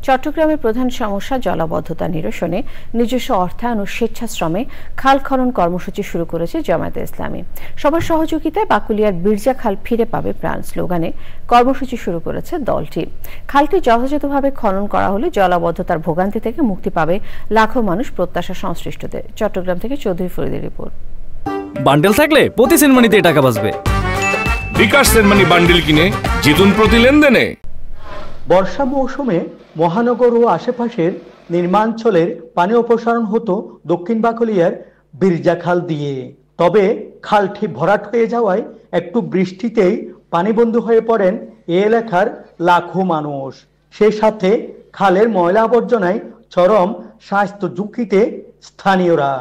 চট্টগ্রামের প্রধান সমস্যা জলাবদ্ধতা নিরসনে নিজস্ব অর্থায়ন ও স্বেচ্ছাশ্রমে খাল খনন কর্মসূচি শুরু করেছে জামায়াতে ইসলামী। সবার সহযোগিতায় বাকুলিয়ার বিরজা খাল ফিরে পাবে প্রাণ স্লোগানে কর্মসূচি শুরু করেছে দলটি। খালটি যথাযথভাবে খনন করা হলে জলাবদ্ধতার ভোগান্তি থেকে মুক্তি পাবে লাখো মানুষ, প্রত্যাশা সংশ্লিষ্টদের। চট্টগ্রাম থেকে চৌধুরী ফরিদের রিপোর্ট। বান্ডেল থাকলে প্রতি সেনমানিতে টাকা বাঁচবে। বিকাশ সেনমানি বান্ডেল কিনে জিতুন প্রতি লেনদেনে। বর্ষা মৌসুমে মহানগর ও আশেপাশের নির্মাঞ্চলের পানি অপসারণ হতো দক্ষিণ বাকলিয়ার বিরজা খাল দিয়ে। তবে খালটি ভরাট হয়ে যাওয়ায় একটু বৃষ্টিতেই পানিবন্দী হয়ে পড়েন এ এলাকার লাখো মানুষ। সেই সাথে খালের ময়লা আবর্জনায় চরম স্বাস্থ্য ঝুঁকিতে স্থানীয়রা।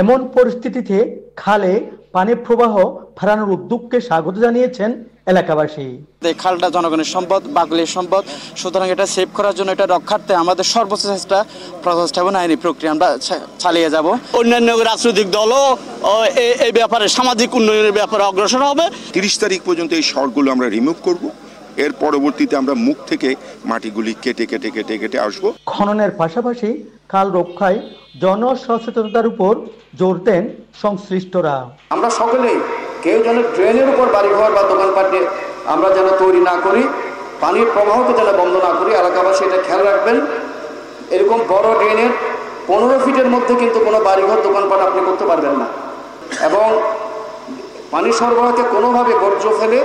এমন পরিস্থিতিতে খালে পানি প্রবাহ ফেরানোর উদ্যোগকে স্বাগত জানিয়েছেন এলাকাবাসী। এই খালটা জনগণের সম্পদ, বাকলির সম্পদ, সুতরাং এটা সেভ করার জন্য, এটা রক্ষার্থে আমাদের সর্বোচ্চ প্রচেষ্টা এবং আইনি প্রক্রিয়া আমরা চালিয়ে যাব। অন্যান্য রাজনৈতিক দলও এই ব্যাপারে, সামাজিক উন্নয়নের ব্যাপারে অগ্রসর হবে। 30 তারিখ পর্যন্ত এই সড়কগুলো আমরা রিমুভ করব। এর পরবর্তীতে আমরা মুখ থেকে মাটিগুলি কেটে কেটে কেটে কেটে আসবো। খননের পাশাপাশি খাল রক্ষায় জনসচেতনতার উপর জোর দেন সংশ্লিষ্টরা। আমরা সকলেই কেউ যেন ড্রেনের উপর বাড়িঘর বা দোকানপাটে আমরা যেন তৈরি না করি, পানির প্রবাহকে যেন বন্ধ না করি। এলাকাবাসী এটা খেয়াল রাখবেন। এরকম বড় ড্রেনের 15 ফিটের মধ্যে কিন্তু কোনো বাড়িঘর দোকানপাট আপনি করতে পারবেন না, এবং পানি সরবরাহকে কোনোভাবে বর্জ্য ফেলে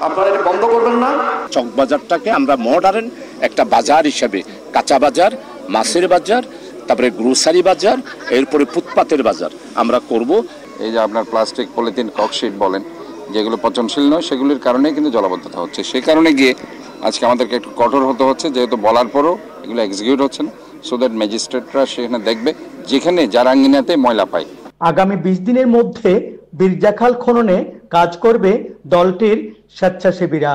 আপনারা এটা বন্ধ করবেন না। চকবাজারটাকে আমরা মডার্ন একটা বাজার হিসেবে, কাঁচা বাজার, মাছের বাজার, তারপরে গ্রোসারি বাজার, এরপরে ফুটপাতের বাজার আমরা করব। এই যে আপনার প্লাস্টিক, পলিথিন, ককশিট বলেন, যেগুলো পচনশীল নয়, সেগুলির কারণে কিন্তু জলাবদ্ধতা হচ্ছে। সেই কারণে গিয়ে আজকে আমাদেরকে একটু কঠোর হতে হচ্ছে, যেহেতু বলার পরও এগুলো এক্সিকিউট হচ্ছে না। সো দ্যাট ম্যাজিস্ট্রেটরা সেখানে দেখবে যেখানে যার আঙ্গিনাতে ময়লা পায়। আগামী 20 দিনের মধ্যে বিরজাখাল খননে কাজ করবে দলটির স্বেচ্ছাসেবীরা।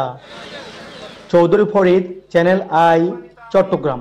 Chowdhury Farid, Channel i, Chittagong.